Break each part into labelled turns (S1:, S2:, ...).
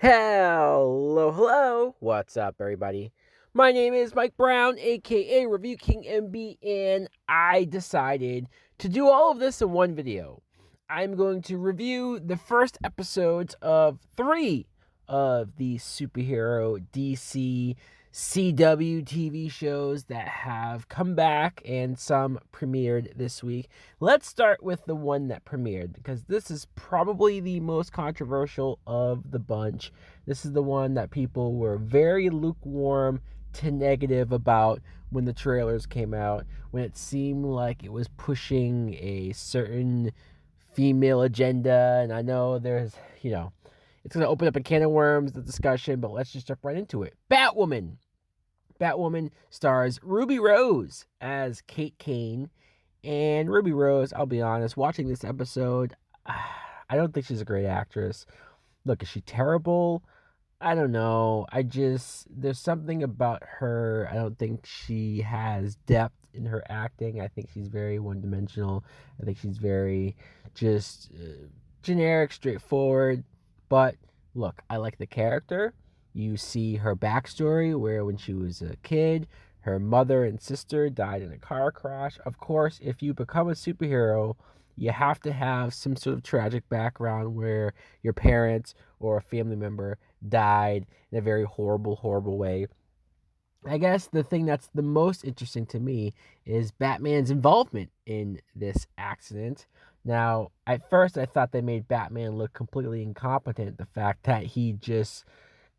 S1: Hello, hello. What's up, everybody? My name is Mike Brown, aka Review King MB, and I decided to do all of this in one video. I'm going to review the first episodes of 3 of the superhero DC CW TV shows that have come back and some premiered this week. Let's start with the one that premiered because this is probably the most controversial of the bunch. This is the one that people were very lukewarm to negative about when the trailers came out, when it seemed like it was pushing a certain female agenda. And I know it's going to open up a can of worms, the discussion, but let's just jump right into it. Batwoman. Batwoman stars Ruby Rose as Kate Kane. And Ruby Rose, I'll be honest, watching this episode, I don't think she's a great actress. Look, is she terrible? I don't know. There's something about her. I don't think she has depth in her acting. I think she's very one dimensional. I think she's very just generic, straightforward. But look, I like the character. You see her backstory where when she was a kid, her mother and sister died in a car crash. Of course, if you become a superhero, you have to have some sort of tragic background where your parents or a family member died in a very horrible, horrible way. I guess the thing that's the most interesting to me is Batman's involvement in this accident. Now, at first, I thought they made Batman look completely incompetent. The fact that he just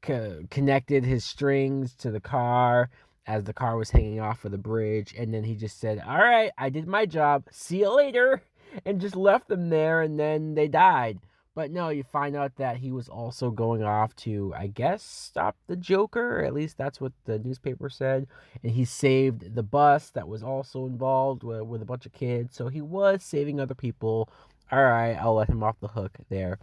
S1: connected his strings to the car as the car was hanging off of the bridge, and then he just said, "All right, I did my job. See you later," and just left them there, and then they died. But no, you find out that he was also going off to, I guess, stop the Joker, or at least that's what the newspaper said. And he saved the bus that was also involved with a bunch of kids. So he was saving other people. All right, I'll let him off the hook there.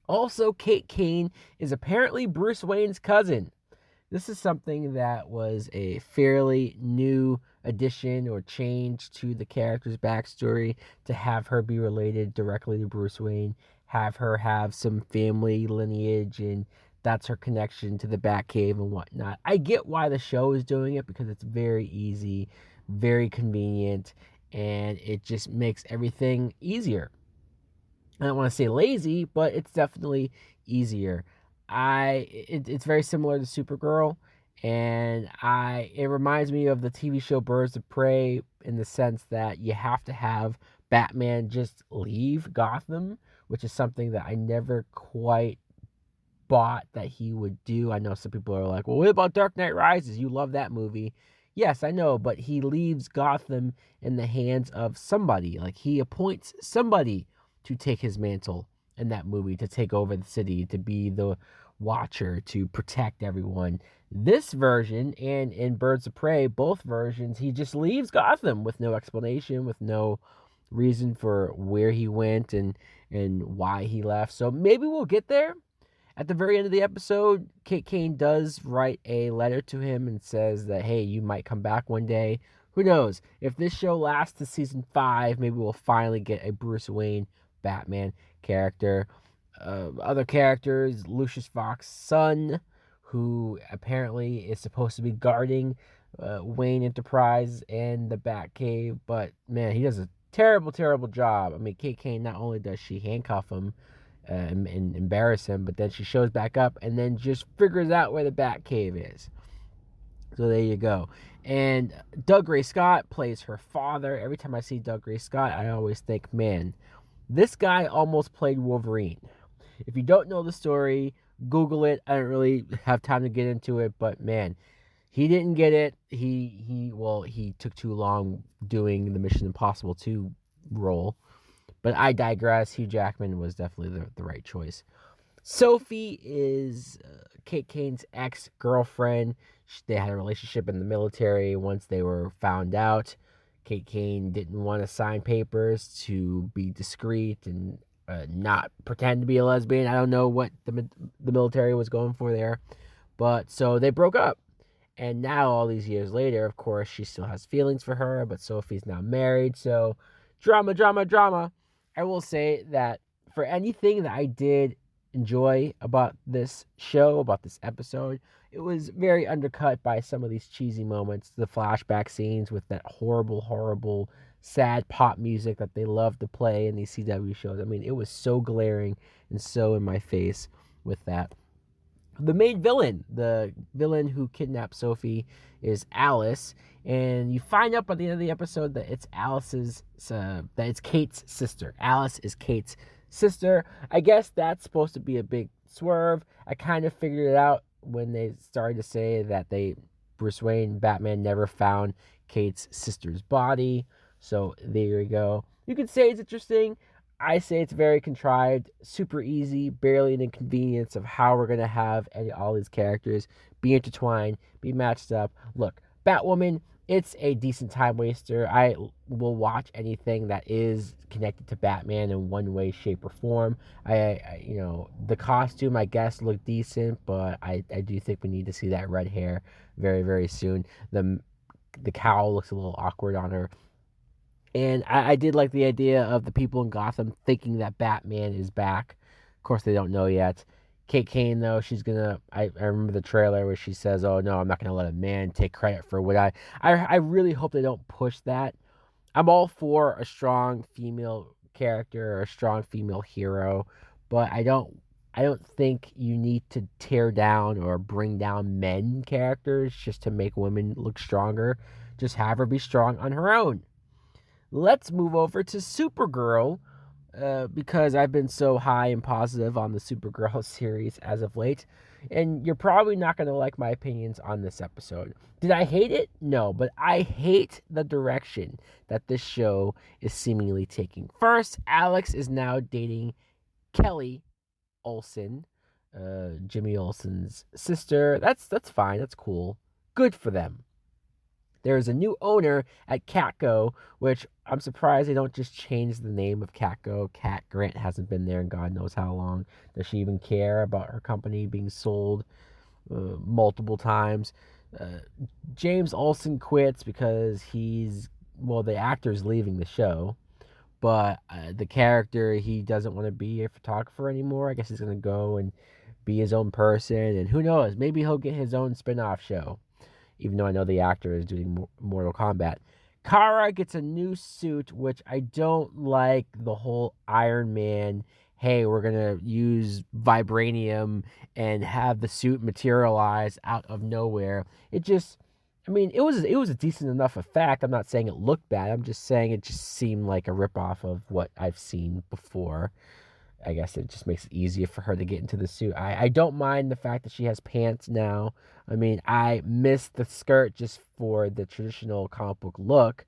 S1: Also, Kate Kane is apparently Bruce Wayne's cousin. This is something that was a fairly new addition or change to the character's backstory, to have her be related directly to Bruce Wayne, have her have some family lineage, and that's her connection to the Batcave and whatnot. I get why the show is doing it because it's very easy, very convenient, and it just makes everything easier. I don't want to say lazy, but it's definitely easier. It's very similar to Supergirl, and it reminds me of the TV show Birds of Prey in the sense that you have to have Batman just leave Gotham, which is something that I never quite bought that he would do. I know some people are like, "Well, what about Dark Knight Rises? You love that movie." Yes, I know, but he leaves Gotham in the hands of somebody. Like, he appoints somebody to take his mantle in that movie, to take over the city, to be the watcher, to protect everyone. This version and in Birds of Prey, both versions, he just leaves Gotham with no explanation, with no reason for where he went and why he left. So maybe we'll get there. At the very end of the episode, Kate Kane does write a letter to him and says that, hey, you might come back one day. Who knows? If this show lasts to season 5, maybe we'll finally get a Bruce Wayne Batman character. Other characters, Lucius Fox's son, who apparently is supposed to be guarding Wayne Enterprise and the Batcave, but man, he does a terrible, terrible job. I mean, Kate Kane, not only does she handcuff him and embarrass him, but then she shows back up and then just figures out where the Batcave is. So there you go. And Doug Ray Scott plays her father. Every time I see Doug Ray Scott, I always think, man, this guy almost played Wolverine. If you don't know the story, Google it. I don't really have time to get into it, but man, he didn't get it. He took too long doing the Mission Impossible 2 role. But I digress. Hugh Jackman was definitely the right choice. Sophie is Kate Kane's ex-girlfriend. They had a relationship in the military. Once they were found out, Kate Kane didn't want to sign papers to be discreet and not pretend to be a lesbian. I don't know what the military was going for there. But so they broke up. And now, all these years later, of course, she still has feelings for her, but Sophie's now married. So drama, drama, drama. I will say that for anything that I did enjoy about this show, about this episode. It was very undercut by some of these cheesy moments, the flashback scenes with that horrible, horrible, sad pop music that they love to play in these CW shows. I mean, it was so glaring and so in my face with that. The main villain, the villain who kidnapped Sophie, is Alice, and you find out by the end of the episode that it's that it's Kate's sister. Alice is Kate's sister. I guess that's supposed to be a big swerve. I kind of figured it out when they started to say that Bruce Wayne, Batman, never found Kate's sister's body. So there you go. You could say it's interesting. I say it's very contrived, super easy, barely an inconvenience of how we're going to have all these characters be intertwined, be matched up. Look, Batwoman, it's a decent time waster. I will watch anything that is connected to Batman in one way, shape, or form. The costume, I guess, looked decent, but I do think we need to see that red hair very, very soon. The cowl looks a little awkward on her. And I did like the idea of the people in Gotham thinking that Batman is back. Of course, they don't know yet. Kate Kane, though, she's going to... I remember the trailer where she says, oh, no, I'm not going to let a man take credit for what I really hope they don't push that. I'm all for a strong female character or a strong female hero, but I don't think you need to tear down or bring down men characters just to make women look stronger. Just have her be strong on her own. Let's move over to Supergirl, because I've been so high and positive on the Supergirl series as of late, and you're probably not going to like my opinions on this episode. Did I hate it? No, but I hate the direction that this show is seemingly taking. First, Alex is now dating Kelly Olsen, Jimmy Olsen's sister. That's fine. That's cool. Good for them. There's a new owner at Catco, which I'm surprised they don't just change the name of Catco. Cat Grant hasn't been there in God knows how long. Does she even care about her company being sold multiple times? James Olsen quits because the actor's leaving the show. But the character, he doesn't want to be a photographer anymore. I guess he's going to go and be his own person. And who knows, maybe he'll get his own spin-off show. Even though I know the actor is doing Mortal Kombat. Kara gets a new suit, which I don't like the whole Iron Man, hey, we're going to use vibranium and have the suit materialize out of nowhere. It was a decent enough effect. I'm not saying it looked bad. I'm just saying it just seemed like a ripoff of what I've seen before. I guess it just makes it easier for her to get into the suit. I don't mind the fact that she has pants now. I mean, I miss the skirt just for the traditional comic book look,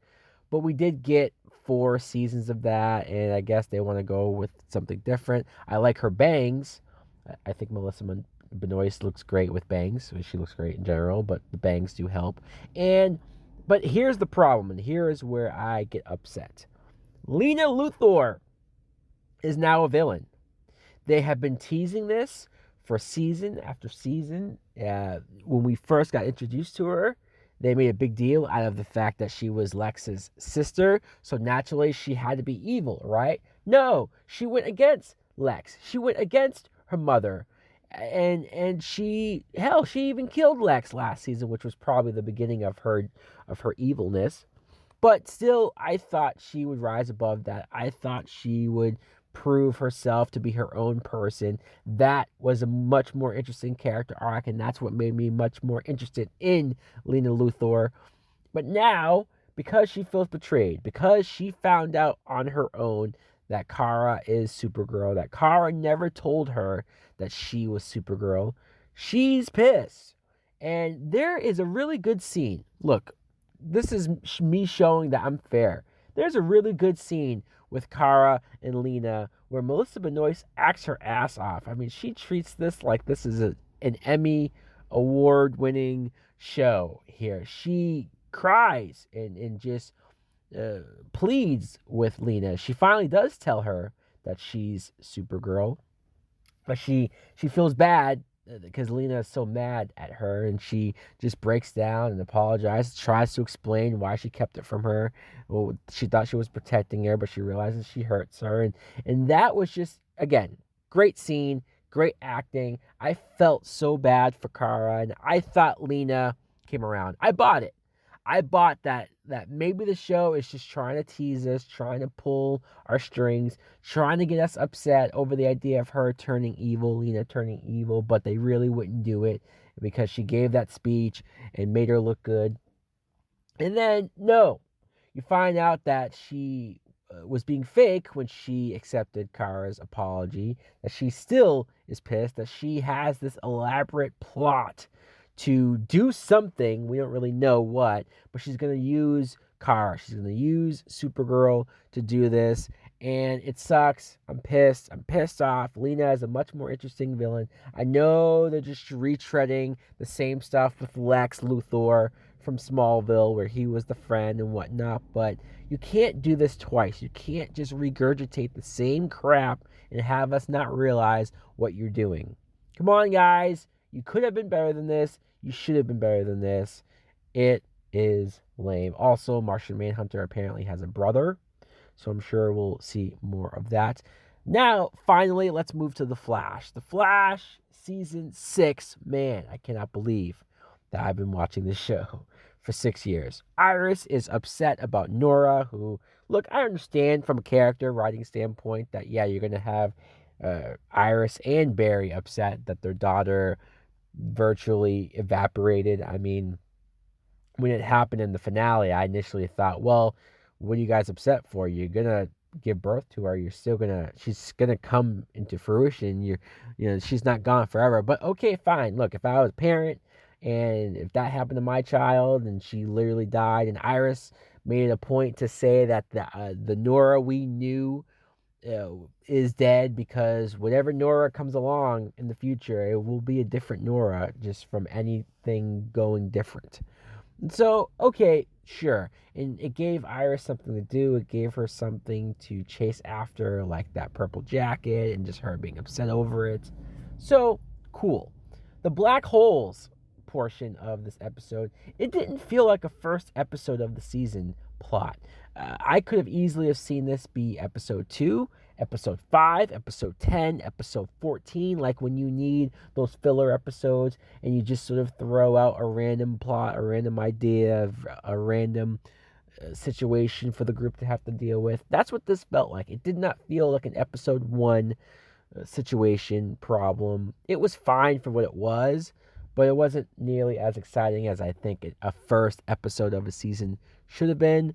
S1: but we did get 4 seasons of that, and I guess they want to go with something different. I like her bangs. I think Melissa Benoist looks great with bangs. She looks great in general, but the bangs do help. But here's the problem, and here is where I get upset. Lena Luthor is now a villain. They have been teasing this for season after season. When we first got introduced to her, they made a big deal out of the fact that she was Lex's sister, so naturally she had to be evil, right? No, she went against Lex. She went against her mother. And she even killed Lex last season, which was probably the beginning of her evilness. But still, I thought she would rise above that. I thought she would prove herself to be her own person. That was a much more interesting character arc, and that's what made me much more interested in Lena Luthor. But now, because she feels betrayed, because she found out on her own that Kara is Supergirl, that Kara never told her that she was Supergirl, she's pissed. And there is a really good scene. Look, this is me showing that I'm fair. There's a really good scene with Kara and Lena where Melissa Benoist acts her ass off. I mean, she treats this like this is an Emmy award-winning show here. She cries and just pleads with Lena. She finally does tell her that she's Supergirl, but she feels bad because Lena is so mad at her, and she just breaks down and apologizes, tries to explain why she kept it from her. Well, she thought she was protecting her, but she realizes she hurts her. And that was just, again, great scene, great acting. I felt so bad for Kara, and I thought Lena came around. I bought it. I bought that maybe the show is just trying to tease us, trying to pull our strings, trying to get us upset over the idea of her turning evil, Lena turning evil, but they really wouldn't do it because she gave that speech and made her look good. And then, no, you find out that she was being fake when she accepted Kara's apology, that she still is pissed, that she has this elaborate plot to do something. We don't really know what, but she's going to use Kara. She's going to use Supergirl to do this, and it sucks. I'm pissed. I'm pissed off. Lena is a much more interesting villain. I know they're just retreading the same stuff with Lex Luthor from Smallville, where he was the friend and whatnot, but you can't do this twice. You can't just regurgitate the same crap and have us not realize what you're doing. Come on, guys. You could have been better than this. You should have been better than this. It is lame. Also, Martian Manhunter apparently has a brother, so I'm sure we'll see more of that. Now, finally, let's move to The Flash. The Flash, Season 6. Man, I cannot believe that I've been watching this show for 6 years. Iris is upset about Nora, who, look, I understand from a character writing standpoint that, yeah, you're going to have Iris and Barry upset that their daughter virtually evaporated. I mean, when it happened in the finale, I initially thought, well, what are you guys upset for? You're going to give birth to her. She's going to come into fruition. She's not gone forever. But okay, fine. Look, if I was a parent, and if that happened to my child and she literally died, and Iris made it a point to say that the Nora we knew is dead, because whatever Nora comes along in the future, it will be a different Nora just from anything going different. And so, okay, sure. And it gave Iris something to do. It gave her something to chase after, like that purple jacket and just her being upset over it. So, cool. The black holes portion of this episode, it didn't feel like a first episode of the season plot. I could have easily have seen this be episode 2, episode 5, episode 10, episode 14, like when you need those filler episodes and you just sort of throw out a random plot, a random idea, a random situation for the group to have to deal with. That's what this felt like. It did not feel like an episode 1 situation problem. It was fine for what it was, but it wasn't nearly as exciting as I think a first episode of a season should have been.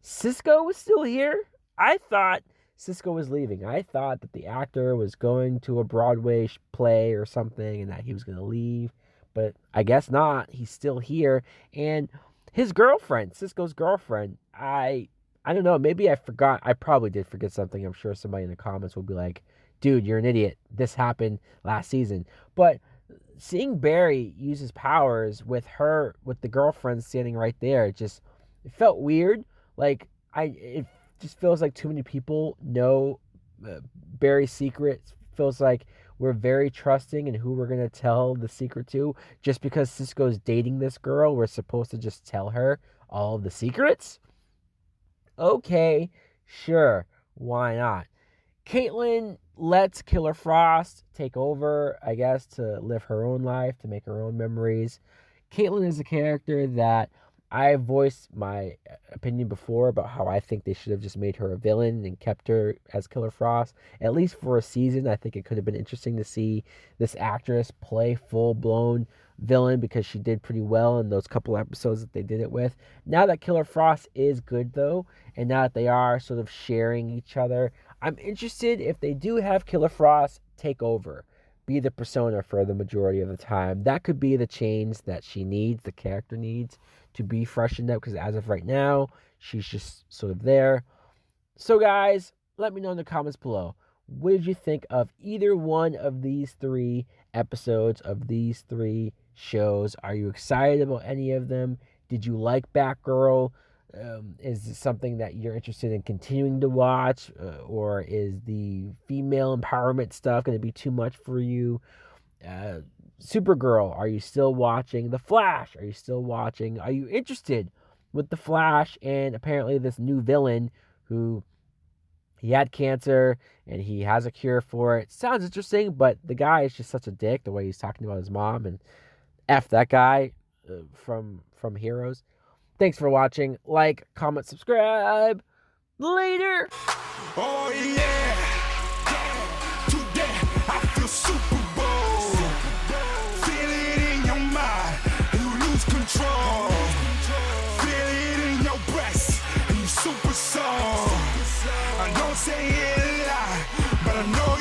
S1: Cisco was still here. I thought Cisco was leaving. I thought that the actor was going to a Broadway play or something and that he was going to leave, but I guess not. He's still here. And his girlfriend, Cisco's girlfriend, I don't know, maybe I forgot. I probably did forget something. I'm sure somebody in the comments will be like, dude, you're an idiot. This happened last season. But seeing Barry use his powers with the girlfriend standing right there, it felt weird. Like, it just feels like too many people know Barry's secrets. Feels like we're very trusting in who we're going to tell the secret to. Just because Cisco's dating this girl, we're supposed to just tell her all of the secrets? Okay, sure, why not? Caitlin lets Killer Frost take over, I guess, to live her own life, to make her own memories. Caitlin is a character that I voiced my opinion before about how I think they should have just made her a villain and kept her as Killer Frost, at least for a season. I think it could have been interesting to see this actress play full-blown villain, because she did pretty well in those couple episodes that they did it with. Now that Killer Frost is good, though, and now that they are sort of sharing each other, I'm interested if they do have Killer Frost take over, be the persona for the majority of the time. That could be the change that she needs, the character needs, to be freshened up, because as of right now, she's just sort of there. So guys, let me know in the comments below. What did you think of either one of these 3 episodes of these 3 shows? Are you excited about any of them? Did you like Batgirl? Is this something that you're interested in continuing to watch? Or is the female empowerment stuff going to be too much for you? Supergirl, are you still watching? The Flash, are you still watching? Are you interested with The Flash and apparently this new villain who he had cancer and he has a cure for it. Sounds interesting, but the guy is just such a dick, the way he's talking about his mom, and F that guy from Heroes. Thanks for watching. Like, comment, subscribe. Later.
S2: Oh yeah. Today I feel Supergirl. Feel it in your mind and you lose control. Feel it in your breast and you super soul. I don't say it a lot, but I know